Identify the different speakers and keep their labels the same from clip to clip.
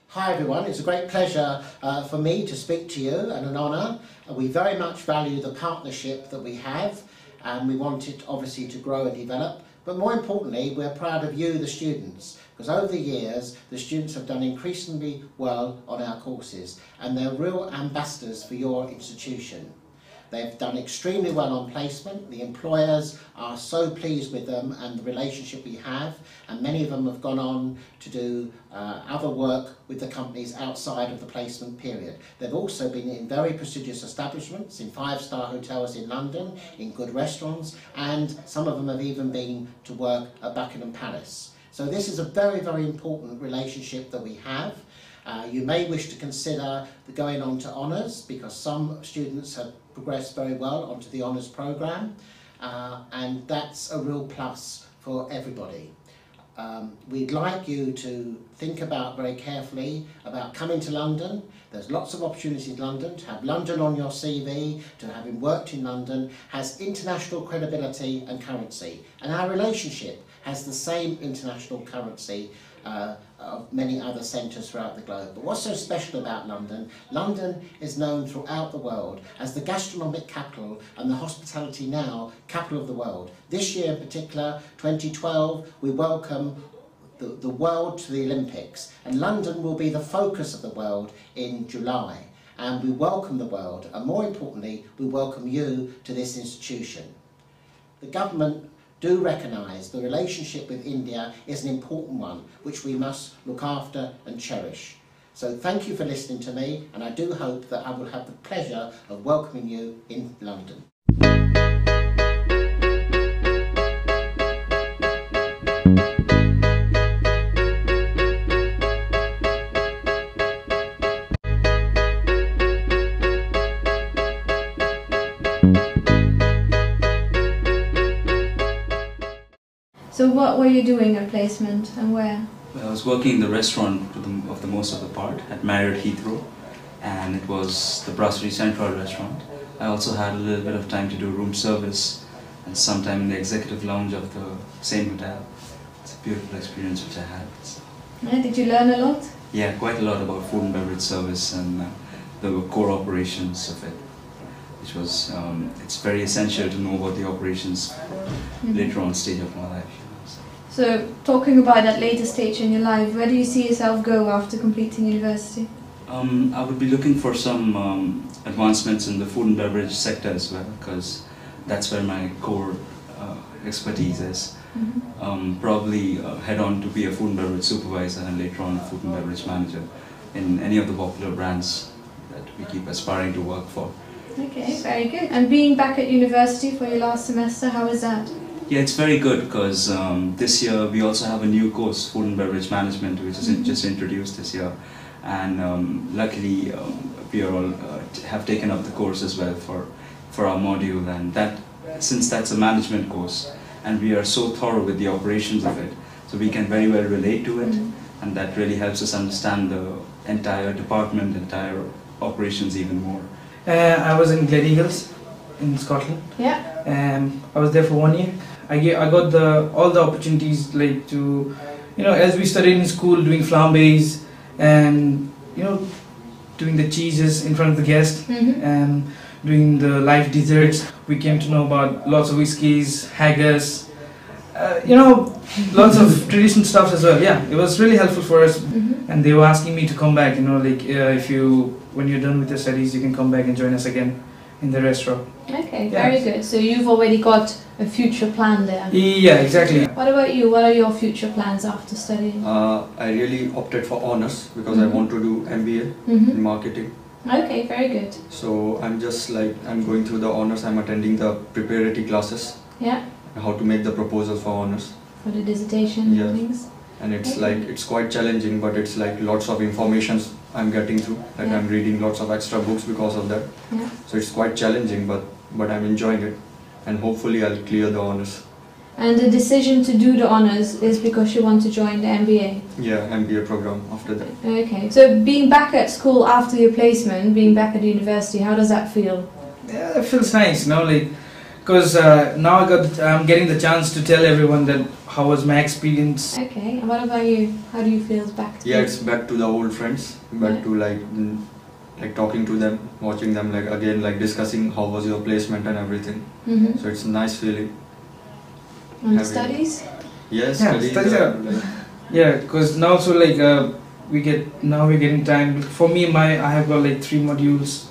Speaker 1: Hi everyone, it's a great pleasure for me to speak to you and an honour. We very much value the partnership that we have, and we want it obviously to grow and develop, but more importantly we're proud of you, the students, because over the years the students have done increasingly well on our courses and they're real ambassadors for your institution. They've done extremely well on placement. The employers are so pleased with them and the relationship we have, and many of them have gone on to do other work with the companies outside of the placement period. They've also been in very prestigious establishments, in 5-star hotels in London, in good restaurants, and some of them have even been to work at Buckingham Palace. So this is a very, very important relationship that we have. You may wish to consider going on to honours, because some students have progressed very well onto the honours programme, and that's a real plus for everybody. We'd like you to think about very carefully about coming to London. There's lots of opportunities in London. To have London on your CV, to having worked in London, has international credibility and currency, and our relationship has the same international currency of many other centres throughout the globe. But what's so special about London? London is known throughout the world as the gastronomic capital and the hospitality now capital of the world. This year in particular, 2012, we welcome the world to the Olympics, and London will be the focus of the world in July. And we welcome the world, and more importantly, we welcome you to this institution. The government do recognise the relationship with India is an important one, which we must look after and cherish. So thank you for listening to me, and I do hope that I will have the pleasure of welcoming you in London.
Speaker 2: So what were you doing at placement and where?
Speaker 3: Well, I was working in the restaurant of the most of the part at Marriott Heathrow, and it was the Brasserie Central restaurant. I also had a little bit of time to do room service and sometime in the executive lounge of the same hotel. It's a beautiful experience which I had. So.
Speaker 2: Yeah, did you learn a lot?
Speaker 3: Yeah, quite a lot about food and beverage service and the core operations of it. Which was, it's very essential to know about the operations later on stage of my life.
Speaker 2: So, talking about that later stage in your life, where do you see yourself go after completing university?
Speaker 3: I would be looking for some advancements in the food and beverage sector as well, because that's where my core expertise is. Probably head on to be a food and beverage supervisor and later on a food and beverage manager in any of the popular brands that we keep aspiring to work for.
Speaker 2: Okay, very good. And being back at university for your last semester, how is that?
Speaker 3: Yeah, it's very good because this year we also have a new course, Food and Beverage Management, which is just introduced this year. And luckily we are all have taken up the course as well for our module, and that, since that's a management course and we are so thorough with the operations of it, so we can very well relate to it, and that really helps us understand the entire department, entire operations even more.
Speaker 4: I was in Gleneagles in Scotland.
Speaker 2: Yeah.
Speaker 4: I was there for 1 year. I got all the opportunities, like to, as we studied in school, doing flambés and doing the cheeses in front of the guest, and doing the live desserts. We came to know about lots of whiskies, haggis, lots of traditional stuff as well. Yeah, it was really helpful for us, and they were asking me to come back. When you're done with your studies, you can come back and join us again in the restaurant.
Speaker 2: Okay, very good. So you've already got a future plan there.
Speaker 4: Yeah, exactly.
Speaker 2: What about you? What are your future plans after studying?
Speaker 5: I really opted for honours because I want to do MBA in marketing.
Speaker 2: Okay, very good.
Speaker 5: So I'm going through the honours. I'm attending the preparatory classes.
Speaker 2: Yeah.
Speaker 5: How to make the proposal for honours.
Speaker 2: For the dissertation and things.
Speaker 5: And it's it's quite challenging, but it's lots of information I'm getting through. I'm reading lots of extra books because of that. Yeah. So it's quite challenging, but I'm enjoying it, and hopefully I'll clear the honours.
Speaker 2: And the decision to do the honours is because you want to join the MBA?
Speaker 5: Yeah, MBA program after that.
Speaker 2: Okay. So being back at school after your placement, being back at the university, how does that feel?
Speaker 4: Yeah, it feels nice, like, because now I'm getting the chance to tell everyone that how was my experience.
Speaker 2: Okay. And what about you? How do you feel back to
Speaker 5: Yeah, it's back to the old friends, back to like talking to them, watching them like again, like discussing how was your placement and everything.
Speaker 2: Mm-hmm.
Speaker 5: So it's a nice feeling.
Speaker 2: And
Speaker 5: Having-
Speaker 2: studies?
Speaker 5: Yes,
Speaker 4: Yeah,
Speaker 5: studies
Speaker 4: studies
Speaker 5: are,
Speaker 4: are-
Speaker 5: like,
Speaker 4: Yeah, because now so like we're getting time. For me, I have got like 3 modules: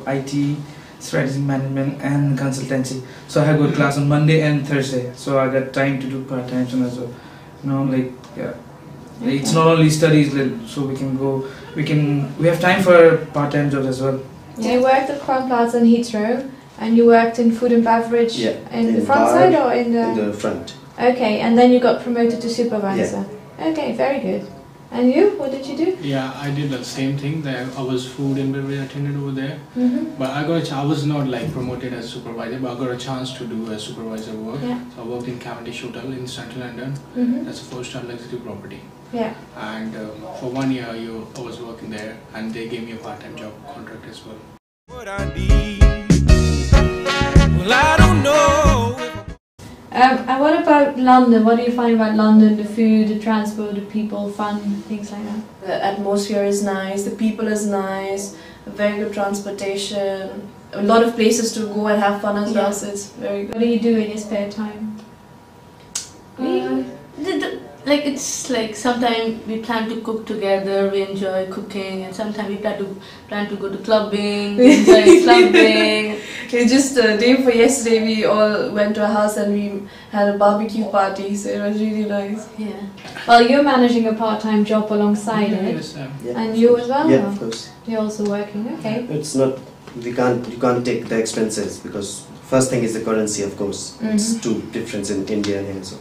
Speaker 4: IT, strategy management, and consultancy. So I have got class on Monday and Thursday. So I got time to do part time as well. Like yeah, it's not only studies. Like, so we have time for part time jobs as well.
Speaker 2: Yeah, you worked at Crown Plaza and Heathrow, and you worked in food and beverage in the front
Speaker 6: bar,
Speaker 2: side or in
Speaker 6: in the front.
Speaker 2: Okay, and then you got promoted to supervisor. Okay, very good. And you? What did you do?
Speaker 7: Yeah, I did the same thing. There, I was food and beverage attendant over there.
Speaker 2: Mm-hmm.
Speaker 7: But I was not like promoted as supervisor, but I got a chance to do a supervisor work.
Speaker 2: Yeah.
Speaker 7: So I worked in Cavendish Hotel in Central London.
Speaker 2: Mm-hmm.
Speaker 7: That's a 4-star luxury property.
Speaker 2: Yeah.
Speaker 7: And for 1 year, I was working there, and they gave me a part-time job contract as well.
Speaker 8: What I need, well, I don't know.
Speaker 2: And what about London? What do you find about London? The food, the transport, the people, fun, things like that?
Speaker 9: The atmosphere is nice, the people is nice, very good transportation, a lot of places to go and have fun as well, so it's very good.
Speaker 2: What do you do in your spare time?
Speaker 10: Like it's like sometimes we plan to cook together, we enjoy cooking, and sometimes we plan to go to clubbing, we enjoy clubbing.
Speaker 9: Okay, just the day before yesterday we all went to a house and we had a barbecue party, so it was really nice.
Speaker 10: Yeah.
Speaker 2: Well, you're managing a part-time job alongside it,
Speaker 7: Yes,
Speaker 2: and you as well?
Speaker 6: Yeah,
Speaker 2: or?
Speaker 6: of course.
Speaker 2: You're also working, okay.
Speaker 6: It's not, you can't take the expenses because first thing is the currency, of course. It's
Speaker 2: Mhm.
Speaker 6: too different in India and here, so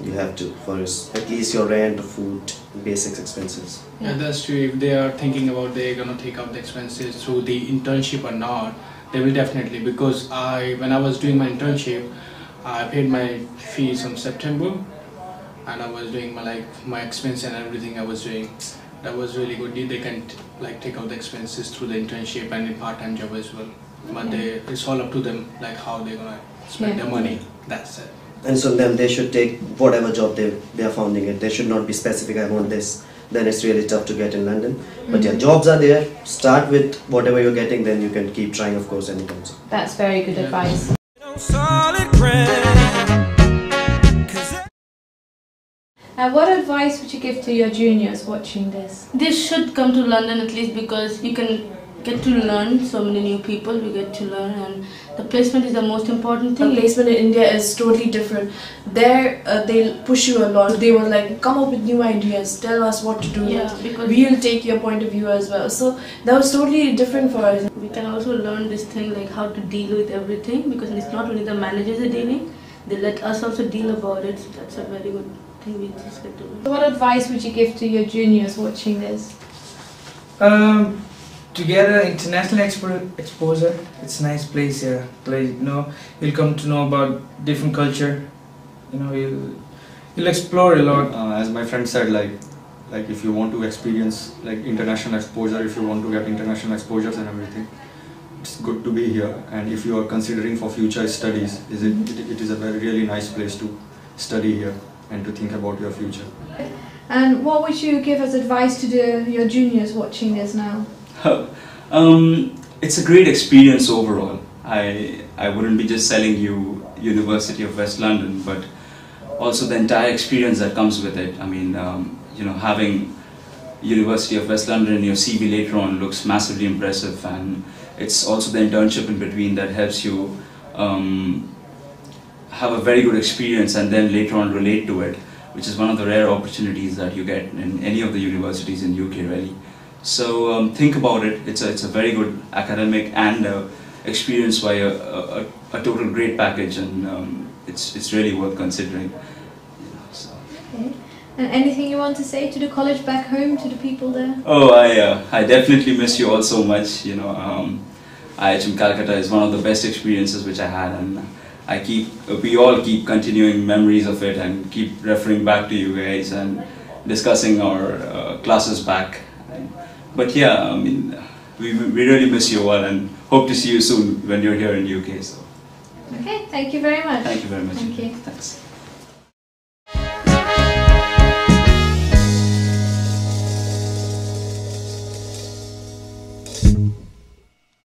Speaker 6: you have to for at least your rent, food, basic expenses.
Speaker 7: Yeah, that's true. If they are thinking about they're gonna take out the expenses through the internship or not, they will definitely. Because when I was doing my internship, I paid my fees from September, and I was doing my expense and everything I was doing. That was really good. They can take out the expenses through the internship and in part-time job as well. But it's all up to them, like how they're gonna spend their money. That's it.
Speaker 6: And so then they should take whatever job they are founding it. They should not be specific, I want this. Then it's really tough to get in London. But yeah, jobs are there. Start with whatever you're getting, then you can keep trying, of course, anytime. So.
Speaker 2: That's very good advice.
Speaker 8: Solid ground.
Speaker 2: And what advice would you give to your juniors watching this?
Speaker 10: They should come to London at least because you can get to learn so many new people. We get to learn, and the placement is the most important
Speaker 9: The
Speaker 10: thing.
Speaker 9: placement in India is totally different. There, they'll push you a lot. They will come up with new ideas, tell us what to do.
Speaker 10: Yeah, because
Speaker 9: We'll take your point of view as well. So that was totally different for us.
Speaker 10: we can also learn this thing like how to deal with everything, because it's not only the managers are dealing, they let us also deal about it. So that's a very good thing we just get to learn.
Speaker 2: So what advice would you give to your juniors watching this?
Speaker 4: To get an international exposure, it's a nice place here. You'll come to know about different culture. You'll explore a lot.
Speaker 5: As my friend said, like if you want to experience international exposure, if you want to get international exposures and everything, it's good to be here. And if you are considering for future studies, it is a very really nice place to study here and to think about your future.
Speaker 2: And what would you give as advice to your juniors watching this now?
Speaker 3: It's a great experience overall. I wouldn't be just selling you University of West London, but also the entire experience that comes with it. I mean, having University of West London in your CV later on looks massively impressive, and it's also the internship in between that helps you have a very good experience and then later on relate to it, which is one of the rare opportunities that you get in any of the universities in UK really. So think about it. It's a very good academic and experience by a total great package, and it's really worth considering.
Speaker 2: Okay. And anything you want to say to the college back home, to the people there?
Speaker 3: Oh, I definitely miss you all so much. IHM Calcutta is one of the best experiences which I had, and we all keep continuing memories of it and keep referring back to you guys and discussing our classes back. But yeah, I mean, we really miss you all and hope to see you soon when you're here in the UK. So.
Speaker 2: Okay, thank you very much.
Speaker 3: Thank you very much.
Speaker 2: Thank you.
Speaker 3: Thanks.